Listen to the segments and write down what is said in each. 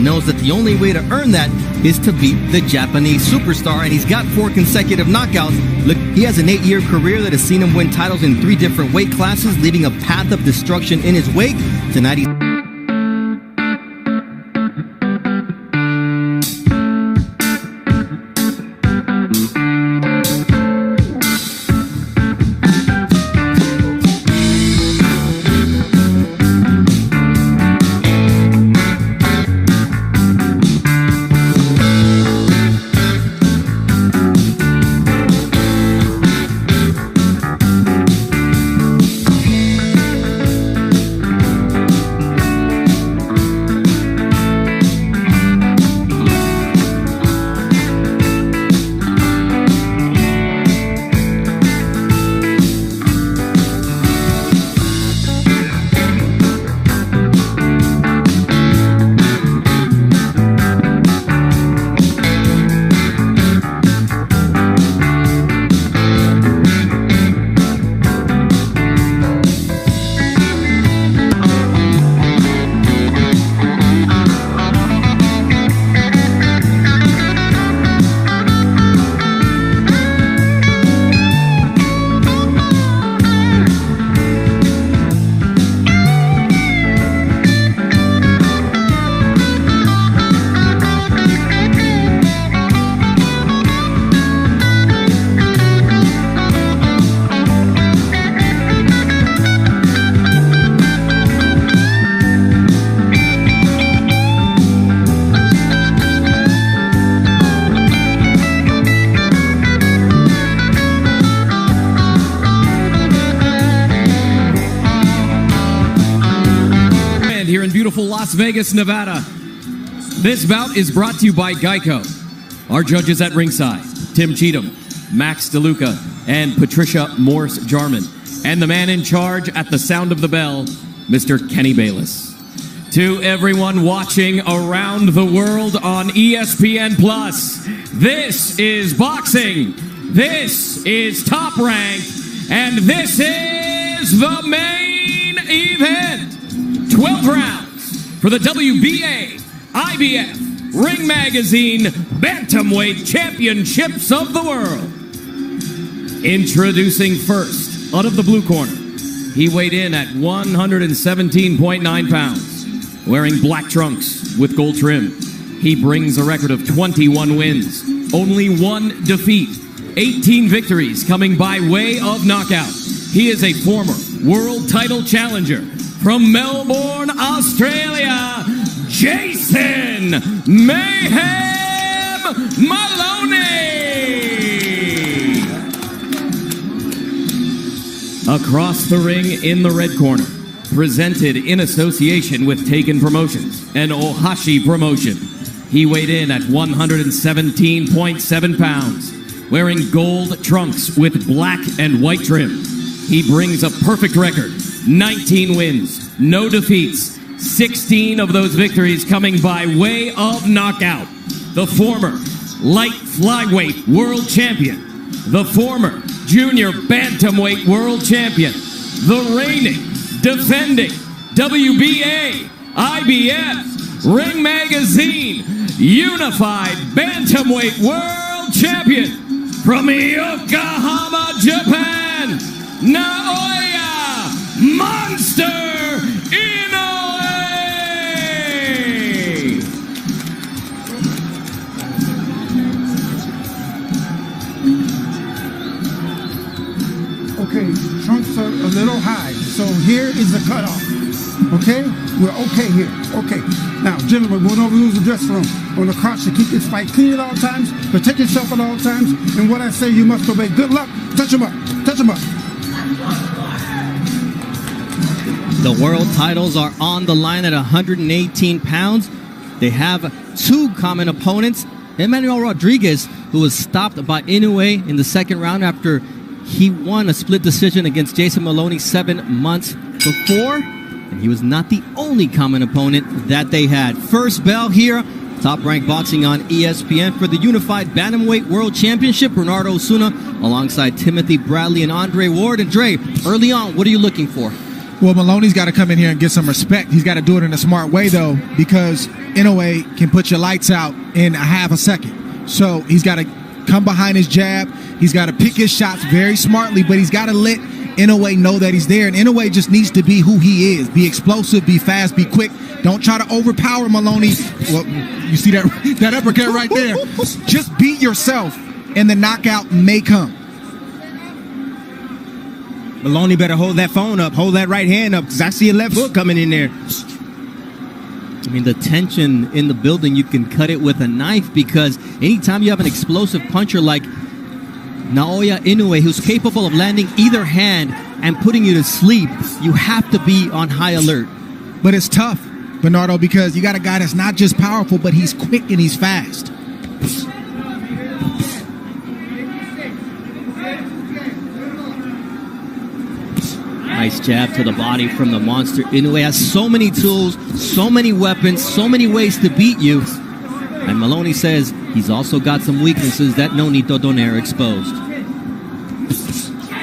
knows that the only way to earn that is to beat the Japanese superstar, and he's got 4 consecutive knockouts. Look, he has an 8-year career that has seen him win titles in 3 different weight classes, leaving a path of destruction in his wake. Tonight he's here in beautiful Las Vegas, Nevada. This bout is brought to you by Geico. Our judges at ringside, Tim Cheatham, Max DeLuca, and Patricia Morse-Jarman. And the man in charge at the sound of the bell, Mr. Kenny Bayless. To everyone watching around the world on ESPN+, this is boxing, this is Top Rank, and this is the main event. 12 rounds for the WBA, IBF, Ring Magazine, Bantamweight Championships of the World. Introducing first, out of the blue corner, he weighed in at 117.9 pounds, wearing black trunks with gold trim. He brings a record of 21 wins, only 1 defeat, 18 victories coming by way of knockout. He is a former world title challenger from Melbourne, Australia, Jason Mayhem Moloney. Across the ring in the red corner, presented in association with Taken Promotions and Ohashi Promotion. He weighed in at 117.7 pounds, wearing gold trunks with black and white trim. He brings a perfect record, 19 wins, no defeats, 16 of those victories coming by way of knockout. The former light flyweight world champion, the former junior bantamweight world champion, the reigning, defending WBA, IBF, Ring Magazine, Unified Bantamweight World Champion from Yokohama, Japan, Naoya Monster Inoue! Okay, trunks are a little high, so here is the cutoff. Okay? We're okay here. Okay. Now, gentlemen, we're going to use the dressing room. On the crouch to keep this fight clean at all times, protect yourself at all times, and what I say you must obey. Good luck. Touch him up. Touch him up. The world titles are on the line at 118 pounds. They have 2 common opponents. Emmanuel Rodriguez, who was stopped by Inoue in the second round after he won a split decision against Jason Moloney 7 months before. And he was not the only common opponent that they had. First bell here, Top Rank Boxing on ESPN for the Unified Bantamweight World Championship. Bernardo Osuna alongside Timothy Bradley and Andre Ward. And Dre, early on, what are you looking for? Well, Moloney's got to come in here and get some respect. He's got to do it in a smart way, though, because Inoue can put your lights out in a half a second. So he's got to come behind his jab. He's got to pick his shots very smartly, but he's got to let Inoue know that he's there. And Inoue just needs to be who he is. Be explosive, be fast, be quick. Don't try to overpower Moloney. Well, you see that uppercut right there. Just be yourself, and the knockout may come. Moloney better hold that phone up, hold that right hand up, because I see a left hook coming in there. I mean, the tension in the building, you can cut it with a knife, because anytime you have an explosive puncher like Naoya Inoue, who's capable of landing either hand and putting you to sleep, you have to be on high alert. But it's tough, Bernardo, because you got a guy that's not just powerful, but he's quick and he's fast. Nice jab to the body from the monster. Inoue has so many tools, so many weapons, so many ways to beat you. And Moloney says he's also got some weaknesses that Nonito Donaire exposed.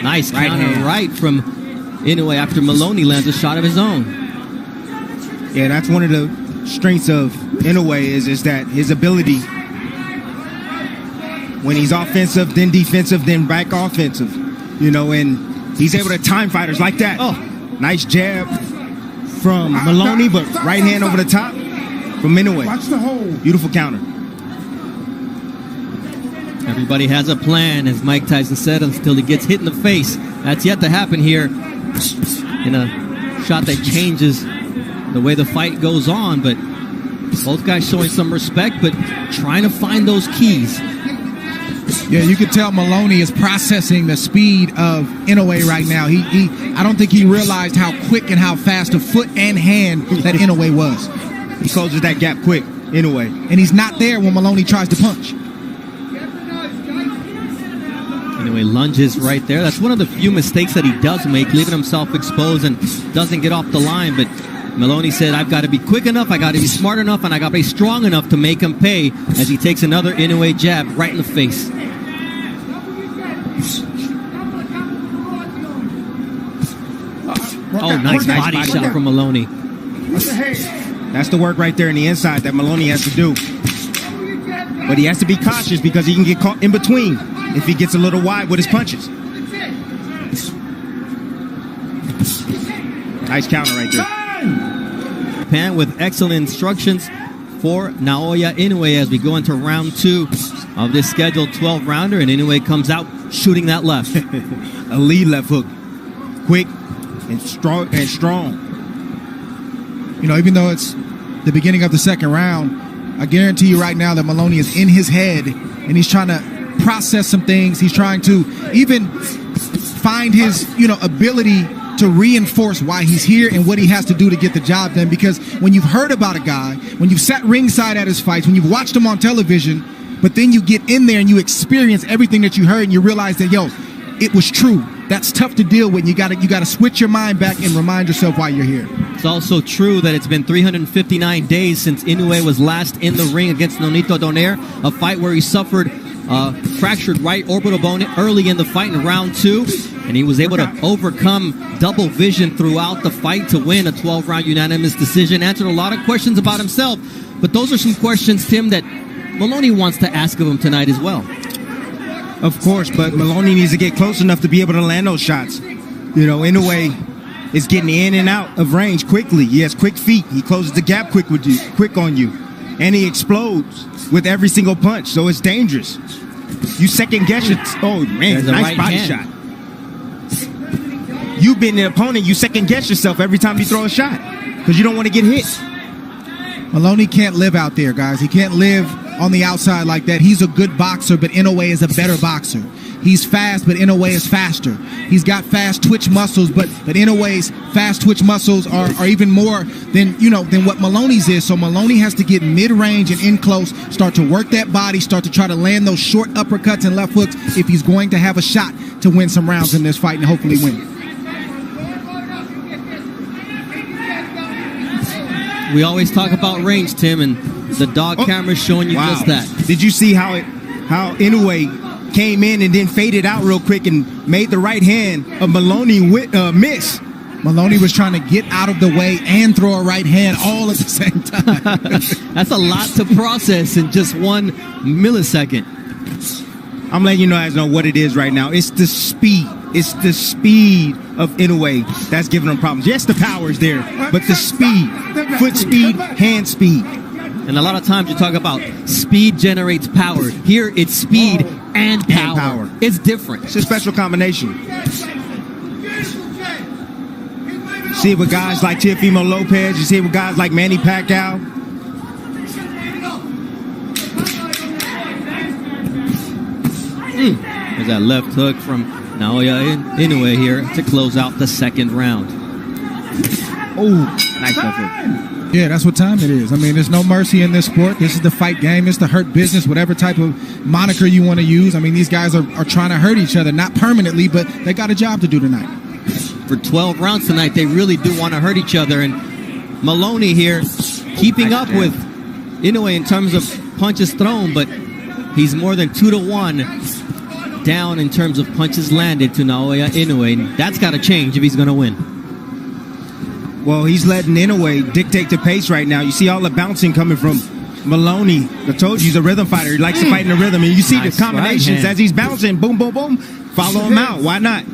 Nice counter right from Inoue after Moloney lands a shot of his own. Yeah, that's one of the strengths of Inoue is that his ability, when he's offensive, then defensive, then back offensive, you know, and he's able to time fighters like that. Oh, nice jab from Moloney, but right hand over the top from Inoue. Watch the hold. Beautiful counter. everybody has a plan, as Mike Tyson said, until he gets hit in the face. That's yet to happen here in a shot that changes the way the fight goes on. But both guys showing some respect, but trying to find those keys. Yeah, you can tell Moloney is processing the speed of Inoue right now. I don't think he realized how quick and how fast of foot and hand that Inoue was. He closes that gap quick, Inoue. And he's not there when Moloney tries to punch. Anyway, lunges right there. That's one of the few mistakes that he does make, leaving himself exposed and doesn't get off the line. But Moloney said, I've got to be quick enough, I got to be smart enough, and I got to be strong enough to make him pay, as he takes another Inoue jab right in the face. Oh, nice body shot from Moloney. That's the work right there in the inside that Moloney has to do. But he has to be cautious because he can get caught in between if he gets a little wide with his punches. Nice counter right there. Japan with excellent instructions for Naoya Inoue as we go into round 2 of this scheduled 12-rounder, and Inoue comes out shooting that left. A lead left hook. Quick and strong. You know, even though it's the beginning of the second round, I guarantee you right now that Moloney is in his head and he's trying to process some things. He's trying to even find his, ability to reinforce why he's here and what he has to do to get the job done. Because when you've heard about a guy, when you've sat ringside at his fights, when you've watched him on television, but then you get in there and you experience everything that you heard and you realize that, it was true. That's tough to deal with. You got to switch your mind back and remind yourself why you're here. It's also true that it's been 359 days since Inoue was last in the ring against Nonito Donaire, a fight where he suffered fractured right orbital bone early in the fight in round 2, and he was able to overcome double vision throughout the fight to win a 12-round unanimous decision. Answered a lot of questions about himself, but those are some questions, Tim, that Moloney wants to ask of him tonight as well. Of course, but Moloney needs to get close enough to be able to land those shots. Inoue is getting in and out of range quickly. He has quick feet. He closes the gap quick on you. And he explodes with every single punch, so it's dangerous. You second guess it. Oh, man, nice right body shot. You being the opponent, you second guess yourself every time you throw a shot because you don't want to get hit. Moloney can't live out there, guys. He can't live on the outside like that. He's a good boxer, but Inoue is a better boxer. He's fast, but Inoue is faster. He's got fast twitch muscles, but Inoue's fast twitch muscles are even more than what Moloney's is. So Moloney has to get mid-range and in close, start to work that body, start to try to land those short uppercuts and left hooks if he's going to have a shot to win some rounds in this fight and hopefully win. We always talk about range, Tim, and the dog camera is showing you just that. Did you see how Inoue came in and then faded out real quick and made the right hand of Moloney miss? Moloney was trying to get out of the way and throw a right hand all at the same time. That's a lot to process in just 1 millisecond. I'm letting you guys know what it is right now. It's the speed. It's the speed of Inoue that's giving him problems. Yes, the power is there, but the speed, foot speed, hand speed. And a lot of times you talk about speed generates power. Here it's speed and power. It's different. It's a special combination. See it with guys like Teofimo Lopez. You see it with guys like Manny Pacquiao. There's that left hook from Naoya Inoue here to close out the second round. Oh, nice left hook. Yeah, that's what time it is. I mean, there's no mercy in this sport. This is the fight game. It's the hurt business, whatever type of moniker you want to use. I mean, these guys are trying to hurt each other, not permanently, but they got a job to do tonight. For 12 rounds tonight, they really do want to hurt each other. And Moloney here keeping up with Inoue in terms of punches thrown, but he's more than 2-1 down in terms of punches landed to Naoya Inoue. And that's got to change if he's going to win. Well, he's letting Inoue dictate the pace right now. You see all the bouncing coming from Moloney. I told you he's a rhythm fighter. He likes to fight in the rhythm. And you see Nice the combinations right as he's bouncing. Boom, boom, boom. Follow him out. Why not?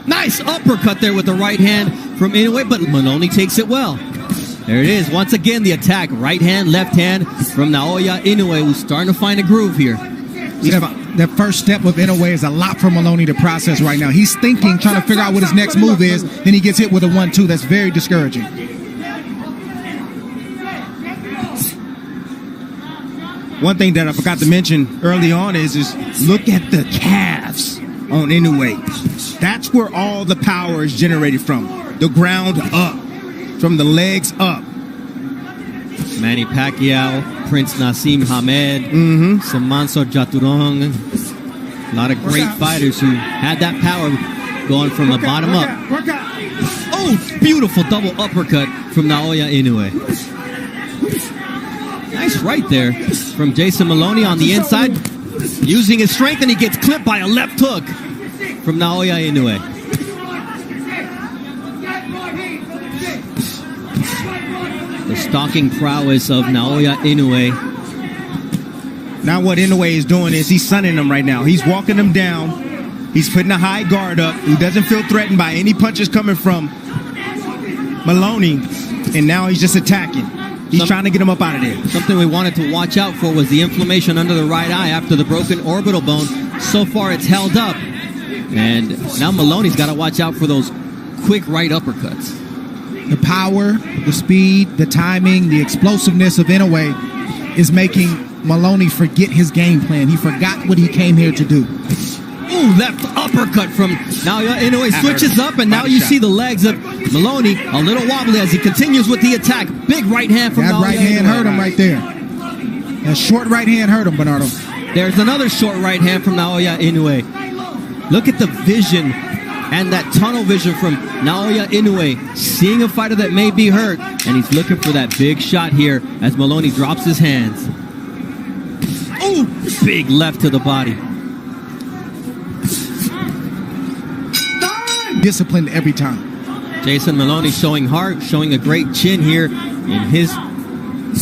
Nice uppercut there with the right hand from Inoue, but Moloney takes it well. There it is. Once again, the attack. Right hand, left hand from Naoya Inoue, who's starting to find a groove here. That first step of Inoue is a lot for Moloney to process right now. He's thinking, trying to figure out what his next move is, then he gets hit with a 1-2. That's very discouraging. One thing that I forgot to mention early on is look at the calves on Inoue. That's where all the power is generated from. The ground up, from the legs up. Manny Pacquiao, Prince Nassim Hamed, Samanso Jaturong. A lot of great fighters who had that power going from the bottom up. Oh, beautiful double uppercut from Naoya Inoue. Nice right there from Jason Moloney on the inside. Using his strength, and he gets clipped by a left hook from Naoya Inoue. The stalking prowess of Naoya Inoue. Now what Inoue is doing is he's sunning them right now. He's walking them down. He's putting a high guard up. He doesn't feel threatened by any punches coming from Moloney. And now he's just attacking. He's trying to get him up out of there. Something we wanted to watch out for was the inflammation under the right eye after the broken orbital bone. So far it's held up. And now Moloney's got to watch out for those quick right uppercuts. The power, the speed, the timing, the explosiveness of Inoue is making Moloney forget his game plan. He forgot what he came here to do. Ooh, left uppercut from Naoya Inoue. Switches up, and now you see the legs of Moloney a little wobbly as he continues with the attack. Big right hand from Naoya Inoue. That right hand hurt him right there. That short right hand hurt him, Bernardo. There's another short right hand from Naoya Inoue. Look at the vision and that tunnel vision from Naoya Inoue, seeing a fighter that may be hurt, and he's looking for that big shot here as Moloney drops his hands. Ooh, big left to the body. Disciplined every time. Jason Moloney showing heart, showing a great chin here in his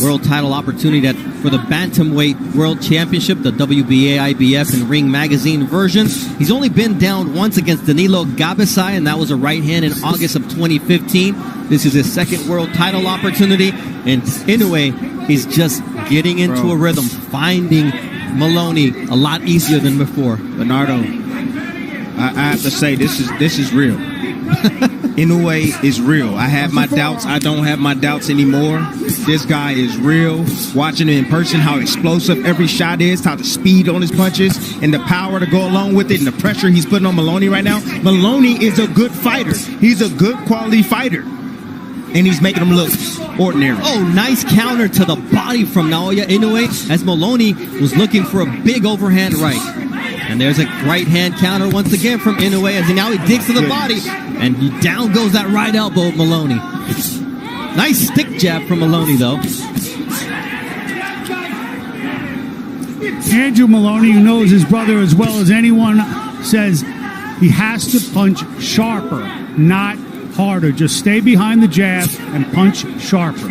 world title opportunity for the Bantamweight World Championship, the WBA, IBF, and Ring Magazine version. He's only been down once against Danilo Gabasai, and that was a right hand in August of 2015. This is his second world title opportunity, and Inoue is just getting into a rhythm, finding Moloney a lot easier than before. Bernardo, I have to say, this is real. Inoue is real. I have my doubts. I don't have my doubts anymore. This guy is real. Watching it in person, how explosive every shot is, how the speed on his punches, and the power to go along with it, and the pressure he's putting on Moloney right now. Moloney is a good fighter. He's a good quality fighter. And he's making him look ordinary. Oh, nice counter to the body from Naoya Inoue as Moloney was looking for a big overhand right. And there's a right hand counter once again from Inoue as he digs to the body. And down goes that right elbow of Moloney. Nice stick jab from Moloney, though. Andrew Moloney, who knows his brother as well as anyone, says he has to punch sharper. not harder. Just stay behind the jab and punch sharper.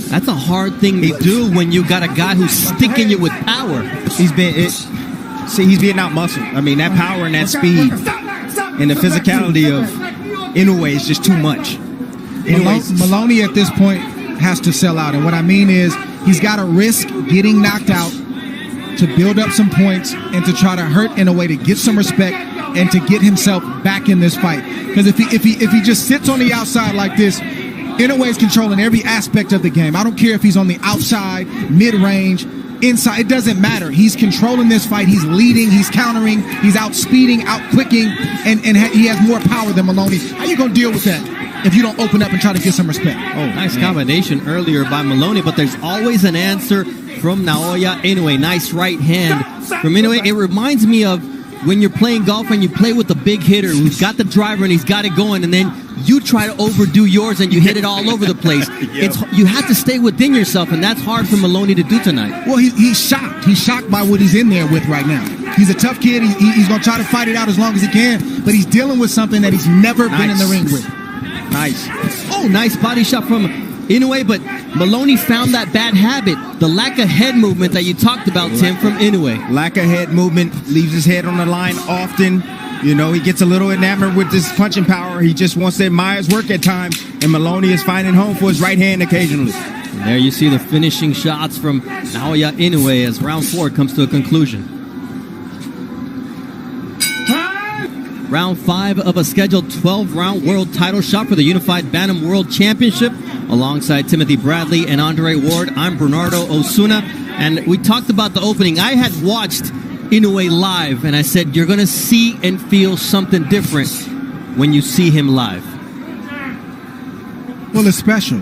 That's a hard thing to do when you got a guy who's sticking you with power. He's being out muscled. I mean, that power and that speed and the physicality of Inoue is just too much. Moloney at this point has to sell out. And what I mean is he's got to risk getting knocked out to build up some points and to try to hurt Inoue to get some respect and to get himself back in this fight. Because if he just sits on the outside like this, Inoue is controlling every aspect of the game. I don't care if he's on the outside, mid-range, inside. It doesn't matter. He's controlling this fight. He's leading. He's countering. He's outspeeding, outquicking, and he has more power than Moloney. How you going to deal with that if you don't open up and try to get some respect? Oh, nice combination earlier by Moloney, but there's always an answer from Naoya Inoue. Nice right hand from Inoue. It reminds me of when you're playing golf and you play with the big hitter who's got the driver and he's got it going, and then you try to overdo yours and you hit it all over the place. You have to stay within yourself, and that's hard for Moloney to do tonight. Well, he's shocked. He's shocked by what he's in there with right now. He's a tough kid. He's going to try to fight it out as long as he can, but he's dealing with something that he's never been in the ring with. Nice. Oh, nice body shot from Inoue, but Moloney found that bad habit, the lack of head movement that you talked about, Tim, from Inoue. Lack of head movement, leaves his head on the line often. You know, he gets a little enamored with this punching power. He just wants to admire his work at times, and Moloney is finding home for his right hand occasionally. And there you see the finishing shots from Naoya Inoue as round 4 comes to a conclusion. Round 5 of a scheduled 12-round world title shot for the Unified Bantam World Championship. Alongside Timothy Bradley and Andre Ward, I'm Bernardo Osuna. And we talked about the opening. I had watched Inoue live, and I said, you're going to see and feel something different when you see him live. Well, it's special.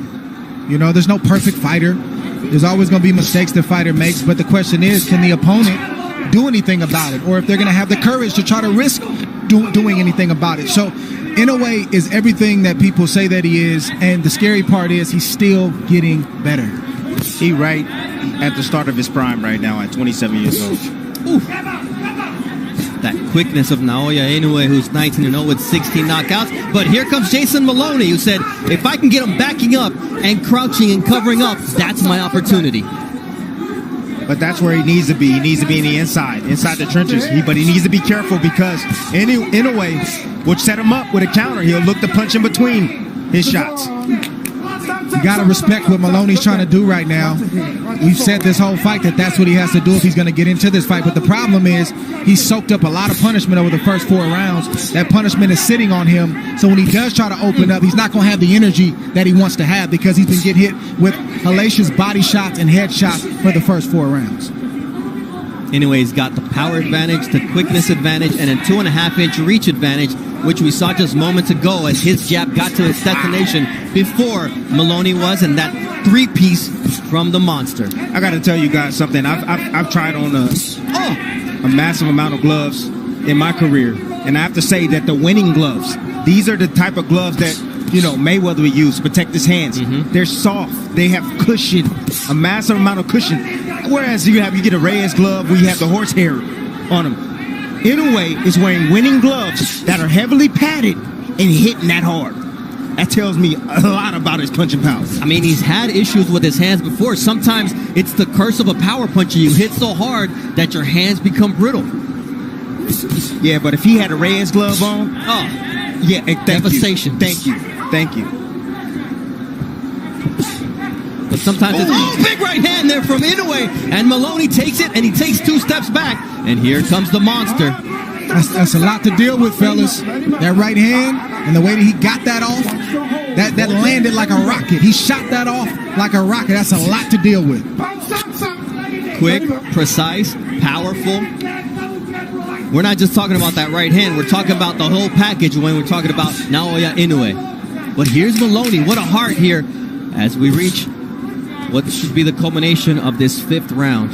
You know, there's no perfect fighter. There's always going to be mistakes the fighter makes. But the question is, can the opponent do anything about it? Or if they're going to have the courage to try to risk doing anything about it. So Inoue is everything that people say that he is, and the scary part is he's still getting better. He right at the start of his prime right now at 27 years old. Ooh. That quickness of Naoya Inoue, who's 19-0 with 16 knockouts. But here comes Jason Moloney, who said, if I can get him backing up and crouching and covering up, that's my opportunity. But that's where he needs to be. He needs to be in the inside the trenches. But he needs to be careful because Inoue will set him up with a counter. He'll look to punch in between his shots. You got to respect what Moloney's trying to do right now. We've said this whole fight that that's what he has to do if he's going to get into this fight. But the problem is he's soaked up a lot of punishment over the first 4 rounds. That punishment is sitting on him. So when he does try to open up, he's not going to have the energy that he wants to have because he's been getting hit with hellacious body shots and head shots for the first 4 rounds. Inoue's got the power advantage, the quickness advantage, and a 2.5-inch reach advantage, which we saw just moments ago as his jab got to its destination before Moloney was, and that 3-piece from the monster. I got to tell you guys something. I've tried on a massive amount of gloves in my career, and I have to say that the winning gloves, these are the type of gloves that, you know, Mayweather would use to protect his hands. They're soft. They have cushion, a massive amount of cushion. Whereas you get a Reyes glove where you have the horsehair on them. Inoue is wearing winning gloves that are heavily padded and hitting that hard. That tells me a lot about his punching power. I mean, he's had issues with his hands before. Sometimes it's the curse of a power puncher. You hit so hard that your hands become brittle. Yeah, but if he had a Reyes glove on, yeah, devastation. Thank you. But sometimes it's big right hand there from Inoue, and Moloney takes it, and he takes 2 steps back, and here comes the monster. That's a lot to deal with, fellas. That right hand and the way that he got that off, that landed like a rocket. He shot that off like a rocket. That's a lot to deal with. Quick, precise, powerful. We're not just talking about that right hand. We're talking about the whole package when we're talking about Naoya Inoue. But here's Moloney. What a heart here as we reach what should be the culmination of this 5th round.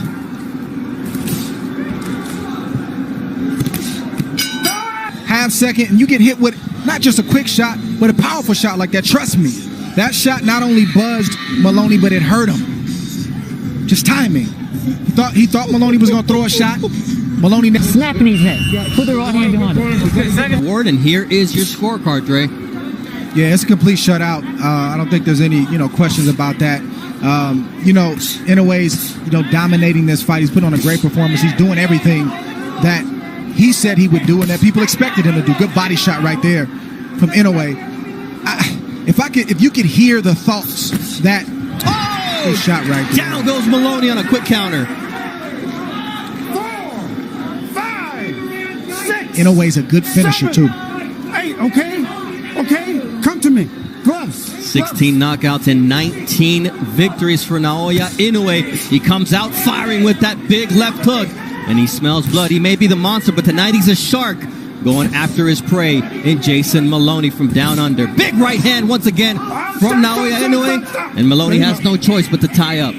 Half second, and you get hit with not just a quick shot, but a powerful shot like that. Trust me, that shot not only buzzed Moloney, but it hurt him. Just timing. He thought Moloney was going to throw a shot. Moloney snapping his head. Put the right hand behind him. Ward, and here is your scorecard, Dre. Yeah, it's a complete shutout. I don't think there's any, questions about that. Inoue's, dominating this fight. He's put on a great performance. He's doing everything that he said he would do and that people expected him to do. Good body shot right there from Inoue. If you could hear the thoughts that shot right there. Down goes Moloney on a quick counter. 4, 5, 6. Inoue's a good finisher, 7, too. 8, okay, come to me. Gloves. 16 knockouts and 19 victories for Naoya Inoue. He comes out firing with that big left hook, and he smells blood. He may be the monster, but tonight he's a shark going after his prey in Jason Moloney from down under. Big right hand once again from Naoya Inoue, and Moloney has no choice but to tie up.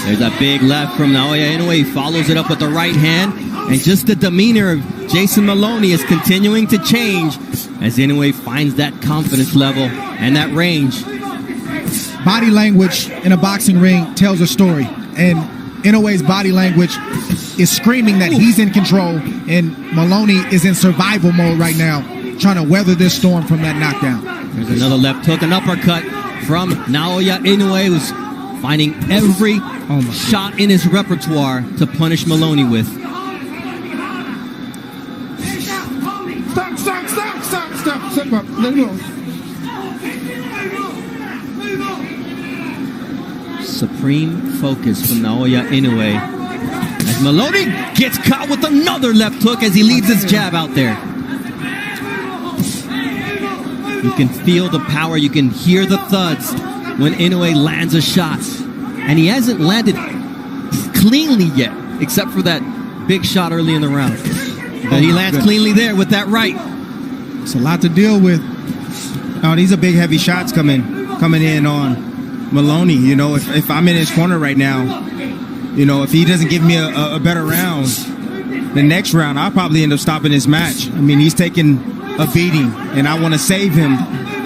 There's a big left from Naoya Inoue. He follows it up with the right hand. And just the demeanor of Jason Moloney is continuing to change as Inoue finds that confidence level and that range. Body language in a boxing ring tells a story. And Inoue's body language is screaming that he's in control. And Moloney is in survival mode right now, trying to weather this storm from that knockdown. There's another left hook, an uppercut from Naoya Inoue, who's finding every shot in his repertoire to punish Moloney with. Step up. Let go. Supreme focus from Naoya Inoue as Moloney gets caught with another left hook as he leads his jab out there. You can feel the power, you can hear the thuds when Inoue lands a shot. And he hasn't landed cleanly yet, except for that big shot early in the round. But he lands cleanly there with that right. It's a lot to deal with. Oh, these are big, heavy shots coming in on Moloney. If I'm in his corner right now, if he doesn't give me a better round, the next round, I'll probably end up stopping his match. I mean, he's taking a beating, and I want to save him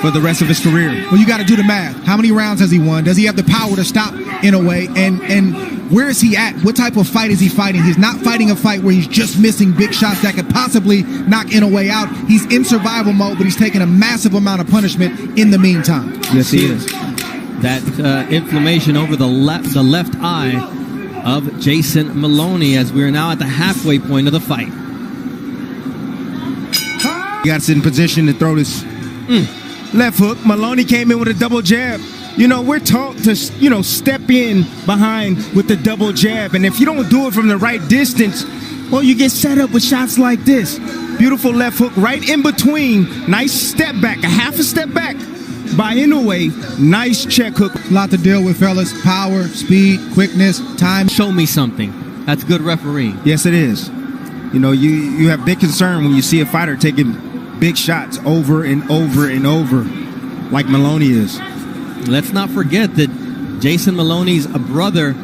for the rest of his career. Well, you got to do the math. How many rounds has he won? Does he have the power to stop Inoue? And where is he at? What type of fight is he fighting? He's not fighting a fight where he's just missing big shots that could possibly knock Inoue out. He's in survival mode, but he's taking a massive amount of punishment in the meantime. Yes, he is. That inflammation over the left eye of Jason Moloney as we are now at the halfway point of the fight. You got to sit in position to throw this left hook. Moloney came in with a double jab. We're taught to, step in behind with the double jab. And if you don't do it from the right distance, well, you get set up with shots like this. Beautiful left hook right in between. Nice step back, a half a step back by Inoue. Nice check hook. A lot to deal with, fellas. Power, speed, quickness, time. Show me something. That's good refereeing. Yes, it is. You have big concern when you see a fighter taking big shots over and over and over like Moloney is. Let's not forget that Jason Moloney's brother,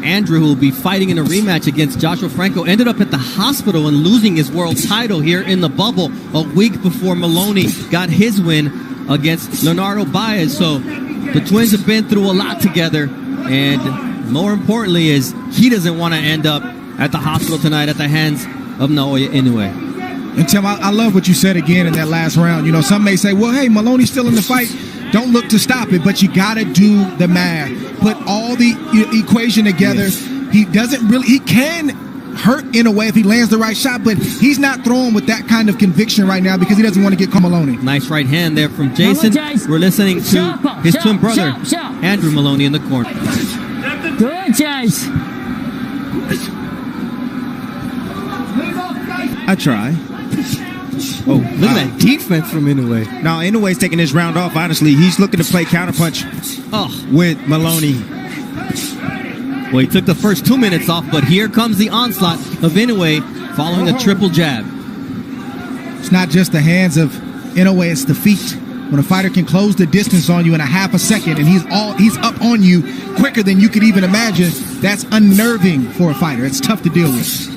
Andrew, who will be fighting in a rematch against Joshua Franco, ended up at the hospital and losing his world title here in the bubble a week before Moloney got his win against Leonardo Baez. So the twins have been through a lot together, and more importantly is he doesn't want to end up at the hospital tonight at the hands of Naoya Inoue. And Tim, I love what you said again in that last round. Some may say, well, hey, Moloney's still in the fight. Don't look to stop it, but you got to do the math. Put all the equation together. Yes. He can hurt Inoue if he lands the right shot, but he's not throwing with that kind of conviction right now because he doesn't want to get Moloney. Nice right hand there from Jason. We're listening to his twin brother, Andrew Moloney, in the corner. Good, Chase. I try. Oh, look at that defense from Inoue. Now, Inoue's taking this round off, honestly. He's looking to play counterpunch with Moloney. Well, he took the first 2 minutes off, but here comes the onslaught of Inoue following a triple jab. It's not just the hands of Inoue, it's the feet. When a fighter can close the distance on you in a half a second and he's up on you quicker than you could even imagine, that's unnerving for a fighter. It's tough to deal with.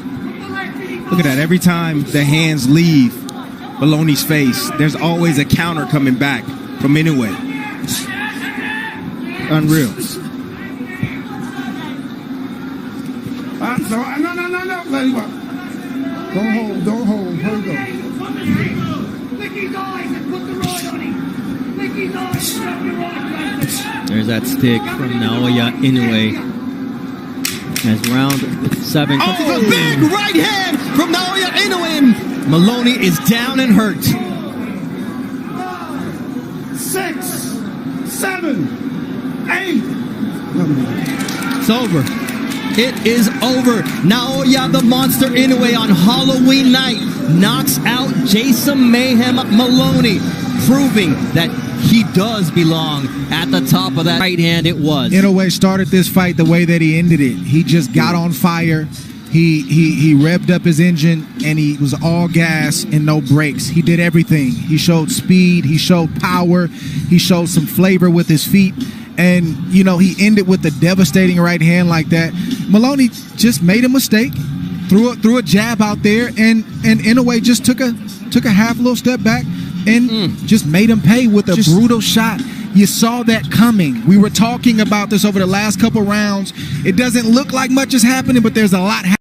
Look at that. Every time the hands leave Moloney's face, there's always a counter coming back from Inoue. Unreal. No. Let him up. Don't hold. Here we go. Lick his eyes and put the rod on him. Lick his eyes and put the rod on him. There's that stick from Naoya Inoue. As round 7 comes a big right hand from Naoya Inoue. Moloney is down and hurt. 6, 7, 8. It's over. It is over. Naoya the Monster Inoue on Halloween night knocks out Jason Mayhem Moloney, proving that he does belong at the top of that right hand. It was. Inoue started this fight the way that he ended it. He just got on fire. He revved up his engine, and he was all gas and no brakes. He did everything. He showed speed. He showed power. He showed some flavor with his feet. And, you know, he ended with a devastating right hand like that. Moloney just made a mistake, threw a jab out there, and Inoue just took a half little step back and just made him pay with a brutal shot. You saw that coming. We were talking about this over the last couple rounds. It doesn't look like much is happening, but there's a lot happening.